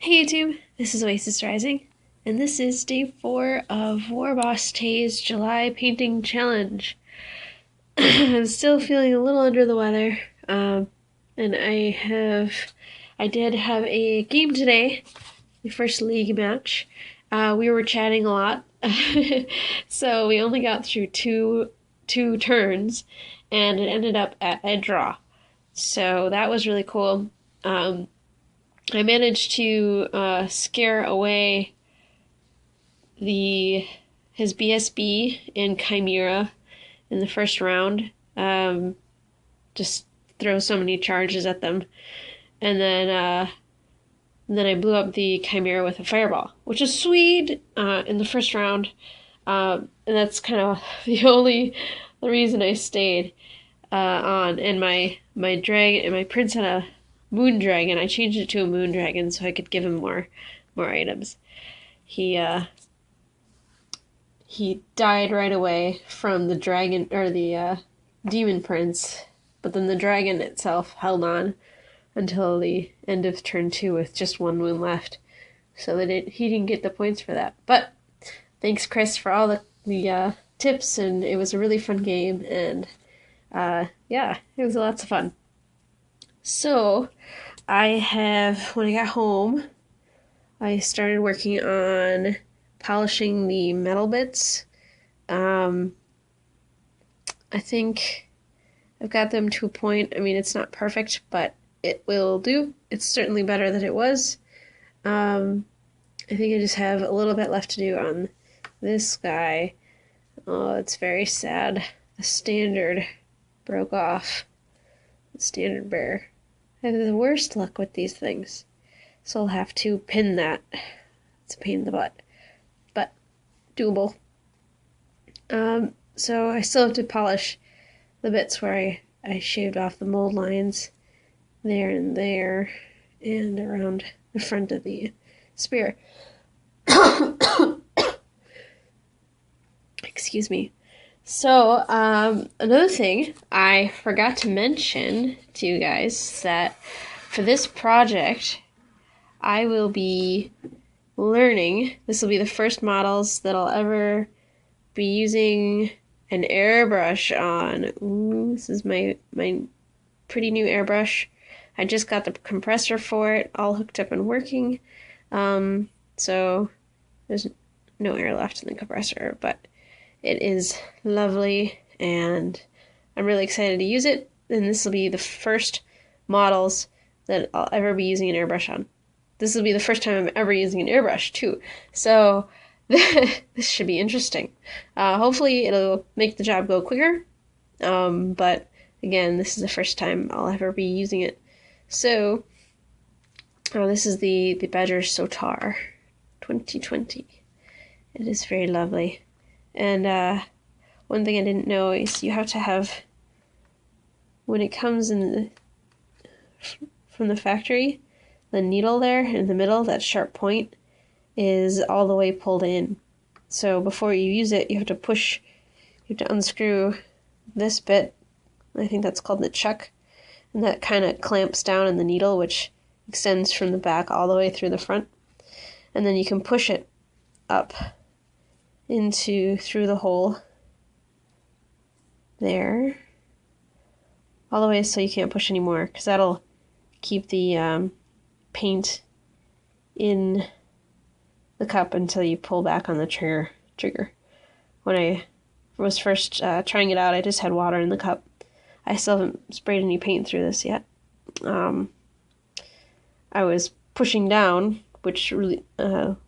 Hey YouTube, this is Oasis Rising, and this is day 4 of Warboss Tay's July Painting Challenge. I'm still feeling a little under the weather, and I did have a game today, the first league match. We were chatting a lot, so we only got through two turns, and it ended up at a draw. So that was really cool. I managed to scare away his BSB and Chimera in the first round. Just throw so many charges at them, and then I blew up the Chimera with a fireball, which is sweet in the first round. And that's kind of the reason I stayed on. And my dragon and my prince had a moon dragon. I changed it to a moon dragon so I could give him more items. He died right away from the dragon or the demon prince, but then the dragon itself held on until the end of turn 2 with just one moon left. So he didn't get the points for that. But thanks, Chris, for all the tips, and it was a really fun game, and yeah, it was lots of fun. So when I got home, I started working on polishing the metal bits. I think I've got them to a point. I mean, it's not perfect, but it will do. It's certainly better than it was. I think I just have a little bit left to do on this guy. Oh, it's very sad. The standard broke off. The standard bear. I have the worst luck with these things. So I'll have to pin that. It's a pain in the butt. But doable. So I still have to polish the bits where I shaved off the mold lines there, and around the front of the spear. Excuse me. So, another thing I forgot to mention to you guys that for this project, I will be learning. This will be the first models that I'll ever be using an airbrush on. Ooh, this is my pretty new airbrush. I just got the compressor for it, all hooked up and working. So there's no air left in the compressor, but it is lovely, and I'm really excited to use it. And this will be the first models that I'll ever be using an airbrush on. This will be the first time I'm ever using an airbrush, too. So this should be interesting. Hopefully it'll make the job go quicker. But again, this is the first time I'll ever be using it. So, this is the Badger Sotar 2020. It is very lovely. And one thing I didn't know is you have to have, when it comes from the factory, the needle there in the middle, that sharp point, is all the way pulled in. So before you use it, you have to unscrew this bit. I think that's called the chuck. And that kind of clamps down in the needle, which extends from the back all the way through the front. And then you can push it up through the hole there, all the way so you can't push anymore, because that'll keep the paint in the cup until you pull back on the trigger. When I was first trying it out, I just had water in the cup. I still haven't sprayed any paint through this yet. I was pushing down, which really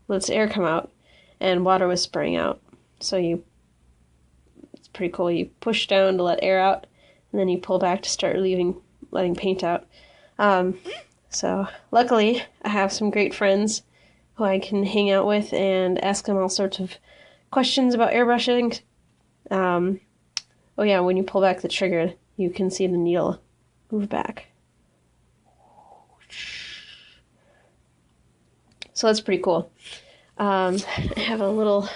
lets air come out, and water was spraying out. So it's pretty cool. You push down to let air out, and then you pull back to start letting paint out. So luckily, I have some great friends who I can hang out with and ask them all sorts of questions about airbrushing. Oh yeah, when you pull back the trigger, you can see the needle move back. So that's pretty cool. I have a little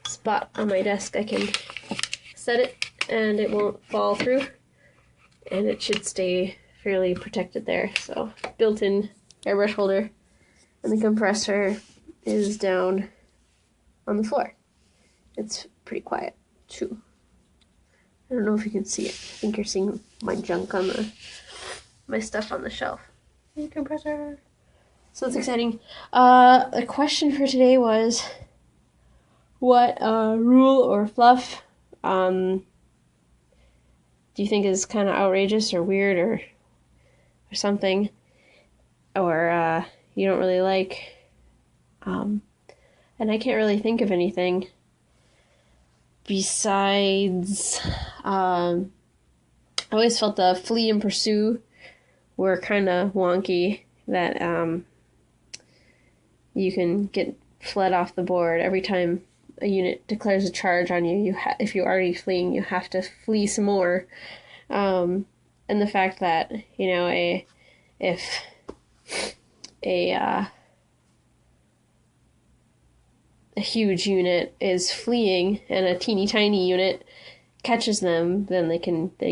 spot on my desk I can set it, and it won't fall through, and it should stay fairly protected there. So built-in airbrush holder. and the compressor is down on the floor. It's pretty quiet too. I don't know if you can see it. I think you're seeing my junk on my stuff on the shelf. Hey, compressor. So that's exciting. The question for today was, what rule or fluff do you think is kind of outrageous or weird or something, or you don't really like? And I can't really think of anything besides. I always felt the flee and pursue were kind of wonky. That you can get fled off the board every time a unit declares a charge on you. If you're already fleeing, you have to flee some more. And the fact that if a huge unit is fleeing and a teeny tiny unit catches them, then they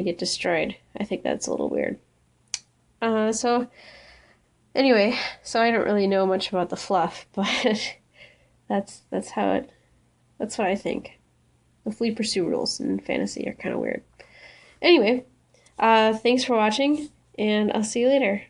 get destroyed. I think that's a little weird. So anyway, so I don't really know much about the fluff, but that's what I think. The flee pursue rules in fantasy are kind of weird. Anyway, thanks for watching, and I'll see you later.